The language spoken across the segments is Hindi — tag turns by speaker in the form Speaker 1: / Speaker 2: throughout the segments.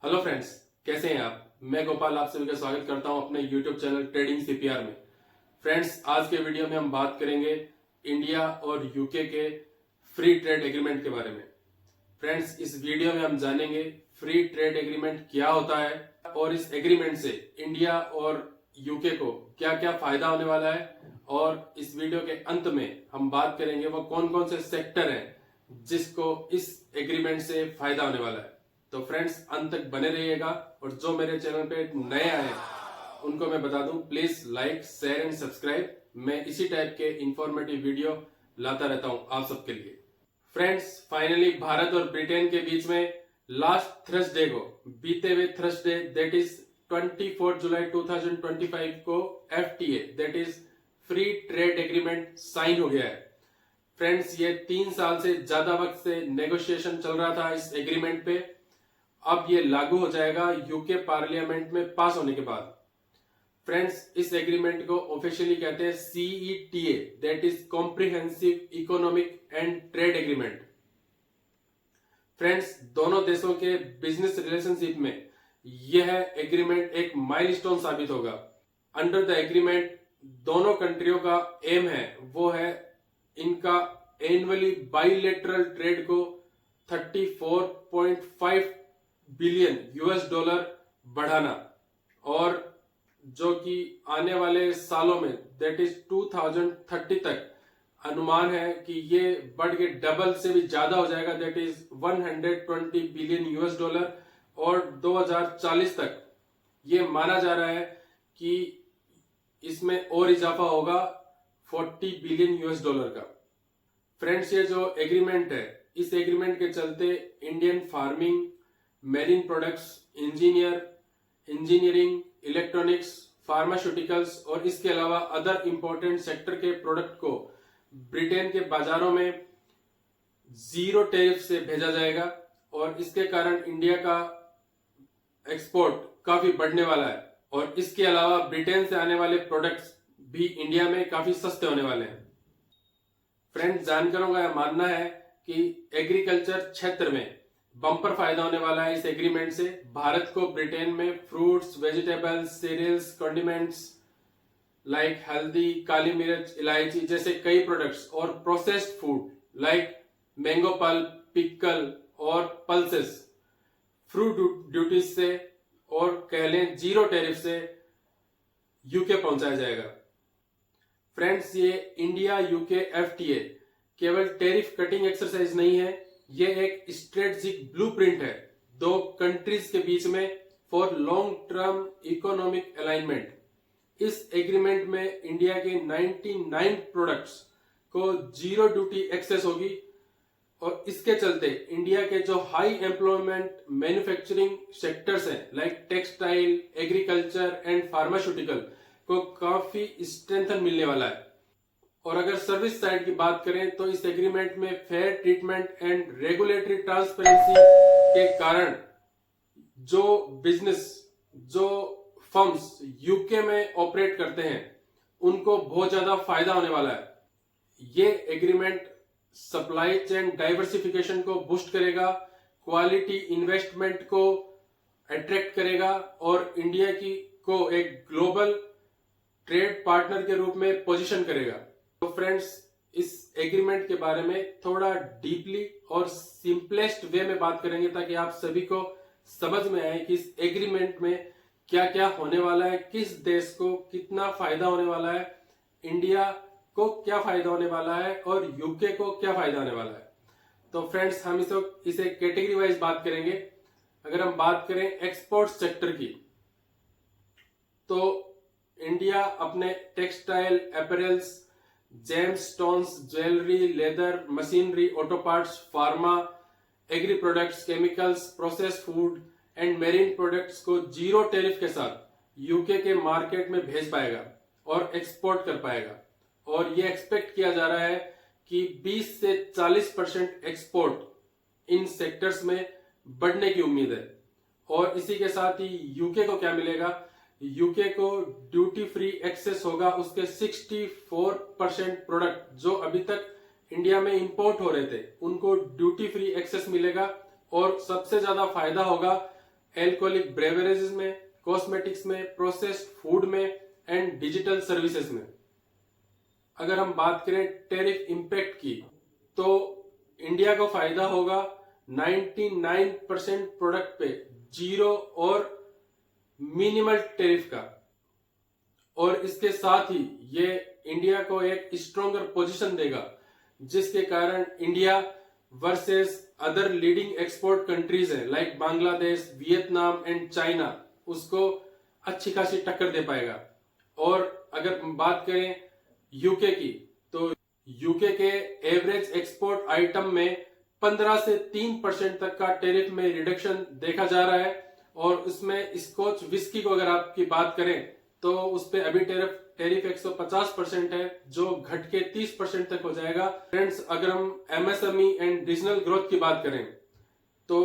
Speaker 1: हेलो फ्रेंड्स, कैसे हैं आप। मैं गोपाल आप सभी का स्वागत करता हूं अपने यूट्यूब चैनल ट्रेडिंग सीपीआर में। फ्रेंड्स, आज के वीडियो में हम बात करेंगे इंडिया और यूके के फ्री ट्रेड एग्रीमेंट के बारे में। फ्रेंड्स, इस वीडियो में हम जानेंगे फ्री ट्रेड एग्रीमेंट क्या होता है और इस एग्रीमेंट से इंडिया और यूके को क्या क्या फायदा होने वाला है, और इस वीडियो के अंत में हम बात करेंगे वो कौन कौन से सेक्टर हैं जिसको इस एग्रीमेंट से फायदा होने वाला है। तो फ्रेंड्स, अंत तक बने रहिएगा। और जो मेरे चैनल पे नए आए उनको मैं बता दूं, please like share and subscribe. मैं इसी टाइप के इंफॉर्मेटिव वीडियो लाता रहता हूं आप सबके लिए। फ्रेंड्स, फाइनली भारत और ब्रिटेन के बीच में लास्ट थर्सडे को, बीते हुए थर्सडे दैट इज 24 जुलाई 2025 को FTA that is free trade agreement sign हो गया है। फ्रेंड्स, ये 3 साल से ज्यादा वक्त से नेगोशिएशन चल रहा था इस एग्रीमेंट पे। अब ये लागू हो जाएगा यूके पार्लियामेंट में पास होने के बाद। फ्रेंड्स, इस एग्रीमेंट को ऑफिशियली कहते हैं CETA that is comprehensive economic and trade agreement. Friends, दोनों देशों के बिजनेस रिलेशनशिप में यह एग्रीमेंट एक माइलस्टोन साबित होगा। अंडर द एग्रीमेंट दोनों कंट्रियों का एम है वो है इनका एनुअली बाइलेटरल ट्रेड को 34.5 बिलियन यूएस डॉलर बढ़ाना, और जो कि आने वाले सालों में दैट इज 2030 तक अनुमान है कि ये बढ़ के डबल से भी ज्यादा हो जाएगा, that is 120 billion US dollar. और 2040 तक ये माना जा रहा है कि इसमें और इजाफा होगा 40 बिलियन यूएस डॉलर का। फ्रेंड्स, ये जो एग्रीमेंट है, इस एग्रीमेंट के चलते Indian farming, marine products, engineering, electronics, pharmaceuticals और इसके अलावा अदर इंपॉर्टेंट सेक्टर के प्रोडक्ट को ब्रिटेन के बाजारों में जीरो टैरिफ से भेजा जाएगा, और इसके कारण इंडिया का एक्सपोर्ट काफी बढ़ने वाला है। और इसके अलावा ब्रिटेन से आने वाले प्रोडक्ट्स भी इंडिया में काफी सस्ते होने वाले हैं। फ्रेंड्स, जानकारों का यह मानना है कि एग्रीकल्चर क्षेत्र में बम्पर फायदा होने वाला है इस एग्रीमेंट से। भारत को ब्रिटेन में fruits, vegetables, cereals, condiments like हल्दी, काली मिर्च, इलायची जैसे कई प्रोडक्ट्स और processed food like mango pulp, pickle और पल्सेस फ्रूट ड्यूटीज से और कह लें जीरो टैरिफ से यूके पहुंचाया जाएगा। फ्रेंड्स, ये इंडिया यूके एफटीए केवल टैरिफ कटिंग एक्सरसाइज नहीं है, ये एक स्ट्रेटेजिक ब्लूप्रिंट है दो कंट्रीज के बीच में for long term economic alignment. इस एग्रीमेंट में इंडिया के 99 प्रोडक्ट्स को जीरो ड्यूटी एक्सेस होगी, और इसके चलते इंडिया के जो हाई एम्प्लॉयमेंट मैन्युफैक्चरिंग सेक्टर्स हैं like textile, agriculture and pharmaceutical को काफी स्ट्रेंथन मिलने वाला है। और अगर सर्विस साइड की बात करें तो इस एग्रीमेंट में fair treatment and regulatory transparency के कारण जो बिजनेस, जो फर्म्स यूके में ऑपरेट करते हैं उनको बहुत ज्यादा फायदा होने वाला है। ये एग्रीमेंट सप्लाई चेन डाइवर्सिफिकेशन को बूस्ट करेगा, क्वालिटी इन्वेस्टमेंट को अट्रैक्ट करेगा और इंडिया की को एक ग्लोबल ट्रेड पार्टनर के रूप में पोजीशन करेगा। तो फ्रेंड्स, इस एग्रीमेंट के बारे में थोड़ा डीपली और सिंपलेस्ट वे में बात करेंगे ताकि आप सभी को समझ में आए कि इस एग्रीमेंट में क्या क्या होने वाला है, किस देश को कितना फायदा होने वाला है, इंडिया को क्या फायदा होने वाला है और यूके को क्या फायदा होने वाला है। तो फ्रेंड्स, हम इसे कैटेगरी वाइज बात करेंगे। अगर हम बात करें एक्सपोर्ट सेक्टर की, तो इंडिया अपने textile, apparels, gems stones, jewellery, leather, machinery, auto parts, pharma, agri products, chemicals, processed food and marine products को जीरो टैरिफ के साथ यूके के मार्केट में भेज पाएगा और एक्सपोर्ट कर पाएगा। और ये एक्सपेक्ट किया जा रहा है कि 20 से 40% एक्सपोर्ट इन सेक्टर्स में बढ़ने की उम्मीद है। और इसी के साथ ही यूके को क्या मिलेगा, यूके को ड्यूटी फ्री एक्सेस होगा उसके 64% प्रोडक्ट जो अभी तक इंडिया में इंपोर्ट हो रहे थे उनको ड्यूटी फ्री एक्सेस मिलेगा। और सबसे ज्यादा फायदा होगा एल्कोहलिक ब्रेवरेजेस में, कॉस्मेटिक्स में, प्रोसेस्ड फूड में एंड डिजिटल सर्विसेज में। अगर हम बात करें टैरिफ इंपैक्ट की, तो इंडिया को फायदा होगा 99% प्रोडक्ट पे जीरो और मिनिमल टैरिफ का, और इसके साथ ही ये इंडिया को एक स्ट्रॉन्गर पोजीशन देगा, जिसके कारण India versus other leading export countries है like Bangladesh, Vietnam and China, उसको अच्छी खासी टक्कर दे पाएगा। और अगर बात करें यूके की, तो यूके के एवरेज एक्सपोर्ट आइटम में 15 से 3% तक का टैरिफ में रिडक्शन देखा जा रहा है, और उसमें स्कॉच विस्की को अगर आपकी बात करें तो उस पे अभी टैरिफ 150% है, जो घट के 30% तक हो जाएगा। फ्रेंड्स, अगर हम एमएसएमई एंड रीजनल ग्रोथ की बात करें, तो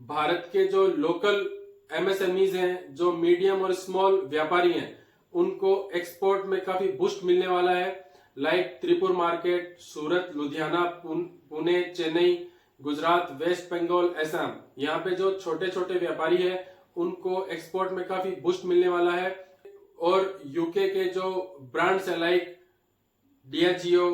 Speaker 1: भारत के जो लोकल एमएसएमईज हैं, जो मीडियम और स्मॉल व्यापारी हैं, उनको एक्सपोर्ट में काफी बूस्ट मिलने वाला है, लाइक त्रिपुर मार्केट, सूरत, लुधियाना, पुणे, चेन्नई, गुजरात, वेस्ट बंगाल, असम। यहाँ पे जो छोटे छोटे व्यापारी है उनको एक्सपोर्ट में काफी बूस्ट मिलने वाला है। और यूके के जो ब्रांड्स है like Diageo,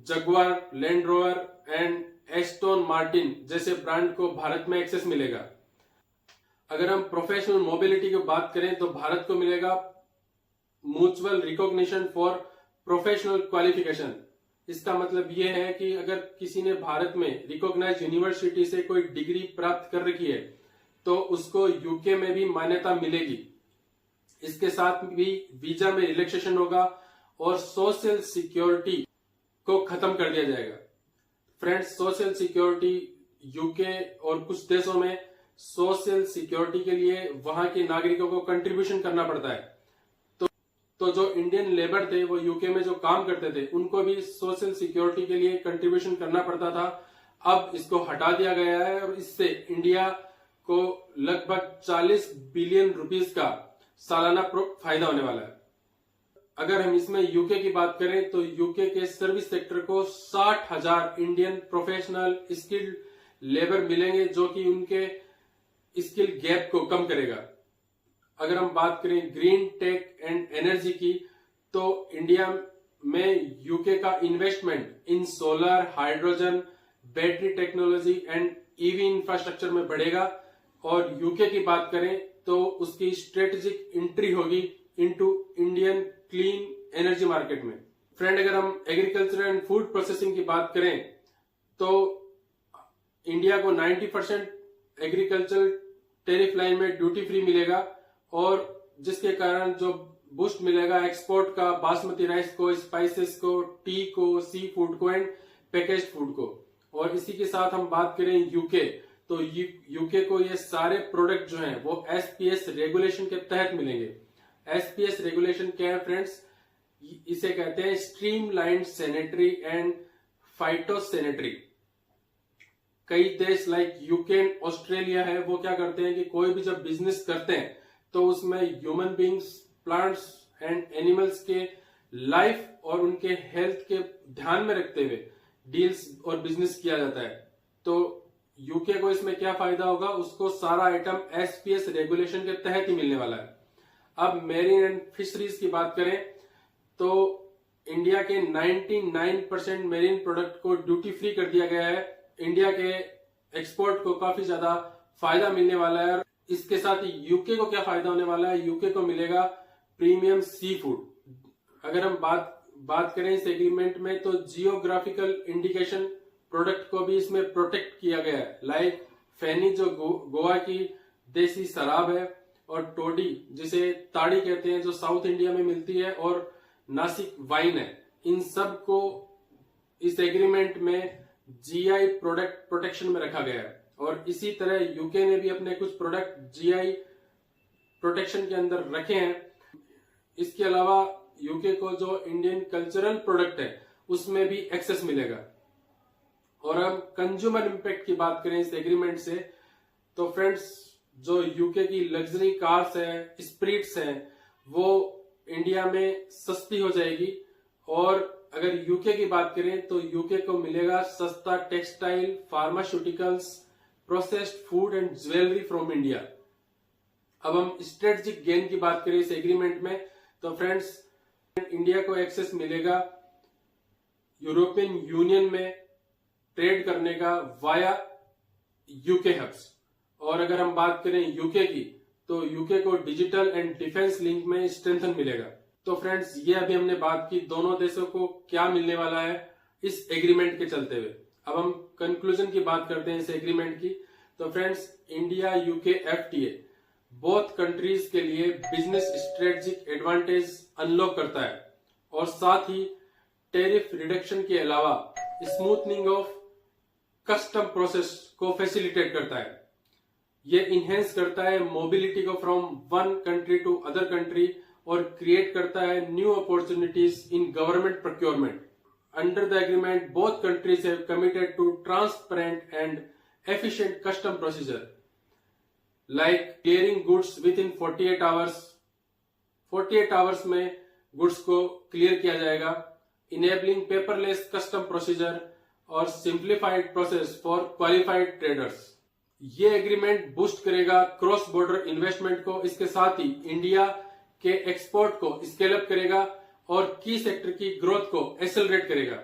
Speaker 1: Jaguar, land rover and Aston Martin जैसे ब्रांड को भारत में एक्सेस मिलेगा। अगर हम प्रोफेशनल मोबिलिटी की बात करें तो भारत को मिलेगा mutual recognition for professional qualification. इसका मतलब यह है कि अगर किसी ने भारत में रिकॉग्नाइज यूनिवर्सिटी से कोई डिग्री प्राप्त कर रखी है तो उसको यूके में भी मान्यता मिलेगी। इसके साथ भी वीजा में रिलैक्सेशन होगा और सोशल सिक्योरिटी को खत्म कर दिया जाएगा। फ्रेंड्स, सोशल सिक्योरिटी यूके और कुछ देशों में सोशल सिक्योरिटी के लिए वहां के नागरिकों को कंट्रीब्यूशन करना पड़ता है। तो जो इंडियन लेबर थे वो यूके में जो काम करते थे उनको भी सोशल सिक्योरिटी के लिए कंट्रीब्यूशन करना पड़ता था। अब इसको हटा दिया गया है और इससे इंडिया को लगभग 40 बिलियन रुपीस का सालाना फायदा होने वाला है। अगर हम इसमें यूके की बात करें तो यूके के सर्विस सेक्टर को 60,000 इंडियन प्रोफेशनल स्किल्ड लेबर मिलेंगे, जो कि उनके स्किल गैप को कम करेगा। अगर हम बात करें ग्रीन टेक एंड एनर्जी की, तो इंडिया में यूके का investment in solar, hydrogen, battery technology and EV infrastructure में बढ़ेगा। और यूके की बात करें तो उसकी स्ट्रेटेजिक एंट्री होगी into Indian clean energy market में। फ्रेंड, अगर हम एग्रीकल्चर एंड फूड प्रोसेसिंग की बात करें तो इंडिया को 90% एग्रीकल्चर टैरिफ लाइन में ड्यूटी फ्री मिलेगा, और जिसके कारण जो बूस्ट मिलेगा एक्सपोर्ट का बासमती राइस को, स्पाइसेस को, टी को, सी फूड को एंड पैकेज्ड फूड को। और इसी के साथ हम बात करें यूके, तो यूके को ये सारे प्रोडक्ट जो हैं वो एसपीएस रेगुलेशन के तहत मिलेंगे। एसपीएस रेगुलेशन क्या है फ्रेंड्स? इसे कहते हैं स्ट्रीमलाइंड सैनिटरी एंड फाइटोसैनिटरी। कई देश लाइक यूके एंड ऑस्ट्रेलिया है, वो क्या करते हैं कि कोई भी जब बिजनेस करते हैं तो उसमें human beings, plants and animals के लाइफ और उनके हेल्थ के ध्यान में रखते हुए डील्स और बिजनेस किया जाता है। तो यूके को इसमें क्या फायदा होगा? उसको सारा आइटम एसपीएस रेगुलेशन के तहत ही मिलने वाला है। अब मेरीन एंड फिशरीज की बात करें तो इंडिया के 99% मेरीन प्रोडक्ट को ड्यूटी फ्री कर दिया गया है। इंडिया के एक्सपोर्ट को काफी ज्यादा फायदा मिलने वाला है। इसके साथ ही यूके को क्या फायदा होने वाला है? यूके को मिलेगा प्रीमियम सी फूड। अगर हम बात करें इस एग्रीमेंट में तो जियोग्राफिकल इंडिकेशन प्रोडक्ट को भी इसमें प्रोटेक्ट किया गया है, लाइक फेनी जो गोवा की देसी शराब है, और टोडी जिसे ताड़ी कहते हैं जो साउथ इंडिया में मिलती है, और नासिक वाइन है। इन सब को इस एग्रीमेंट में जीआई प्रोडक्ट प्रोटेक्शन में रखा गया है। और इसी तरह यूके ने भी अपने कुछ प्रोडक्ट जीआई प्रोटेक्शन के अंदर रखे हैं। इसके अलावा यूके को जो इंडियन कल्चरल प्रोडक्ट है उसमें भी एक्सेस मिलेगा। और हम कंज्यूमर इंपैक्ट की बात करें इस एग्रीमेंट से, तो फ्रेंड्स जो यूके की लग्जरी कार्स हैं, स्प्रिट्स हैं, वो इंडिया में सस्ती हो जाएगी। और अगर यूके की बात करें तो यूके को मिलेगा सस्ता textile, pharmaceuticals, processed food and jewellery from India. अब हम स्ट्रेटेजिक गेन की बात करें इस एग्रीमेंट में, तो फ्रेंड्स इंडिया को एक्सेस मिलेगा यूरोपियन यूनियन में ट्रेड करने का वाया यूके हब्स। और अगर हम बात करें यूके की, तो यूके को डिजिटल एंड डिफेंस लिंक में स्ट्रेंथन मिलेगा। तो फ्रेंड्स ये अभी हमने बात की दोनों देशों को क्या मिलने वाला है इस एग्रीमेंट के चलते हुए। अब हम कंक्लूजन की बात करते हैं इस एग्रीमेंट की। तो friends India UK FTA both countries के लिए बिजनेस स्ट्रेटेजिक एडवांटेज अनलॉक करता है और साथ ही टैरिफ रिडक्शन के अलावा स्मूथनिंग ऑफ कस्टम प्रोसेस को फैसिलिटेट करता है। ये इनहेंस करता है मोबिलिटी को from one country to other country और क्रिएट करता है new opportunities in government procurement. Under the agreement both countries have committed to transparent and efficient custom procedure like clearing goods within 48 hours. 48 hours में गुड्स को क्लियर किया जाएगा, इनेबलिंग पेपरलेस कस्टम प्रोसीजर और simplified process for qualified traders. ये एग्रीमेंट बूस्ट करेगा क्रॉस बॉर्डर इन्वेस्टमेंट को, इसके साथ ही इंडिया के एक्सपोर्ट को स्केल अप करेगा और की सेक्टर की ग्रोथ को एक्सेलरेट करेगा,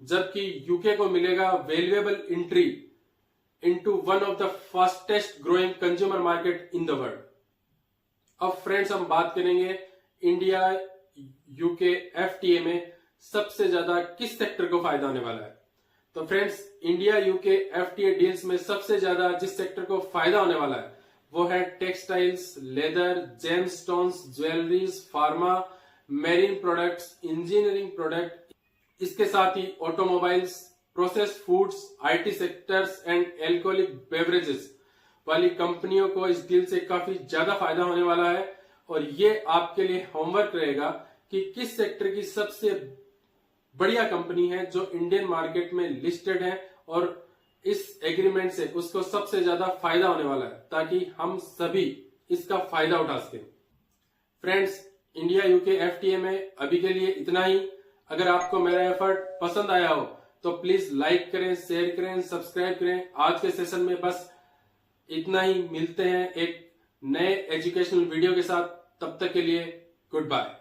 Speaker 1: जबकि यूके को मिलेगा valuable entry into one of the fastest growing consumer market in the world. अब फ्रेंड्स हम बात करेंगे इंडिया यूके एफटीए में सबसे ज्यादा किस सेक्टर को फायदा होने वाला है। तो friends India UK FTA deals में सबसे ज्यादा जिस सेक्टर को फायदा होने वाला है वो है textiles, leather, gemstones, jewelleries, pharma, marine products, engineering product, इसके साथ ही automobiles, processed foods, IT sectors and alcoholic beverages वाली कंपनियों को इस डील से काफी ज्यादा फायदा होने वाला है। और ये आपके लिए होमवर्क रहेगा कि किस सेक्टर की सबसे बढ़िया कंपनी है जो इंडियन मार्केट में लिस्टेड है और इस एग्रीमेंट से उसको सबसे ज्यादा फायदा होने वाला है, ताकि हम सभी इसका फायदा उठा सकें। फ्रेंड्स इंडिया यूके एफटीए में अभी के लिए इतना ही। अगर आपको मेरा एफर्ट पसंद आया हो तो प्लीज लाइक करें, शेयर करें, सब्सक्राइब करें। आज के सेशन में बस इतना ही। मिलते हैं एक नए एजुकेशनल वीडियो के साथ, तब तक के लिए गुड बाय।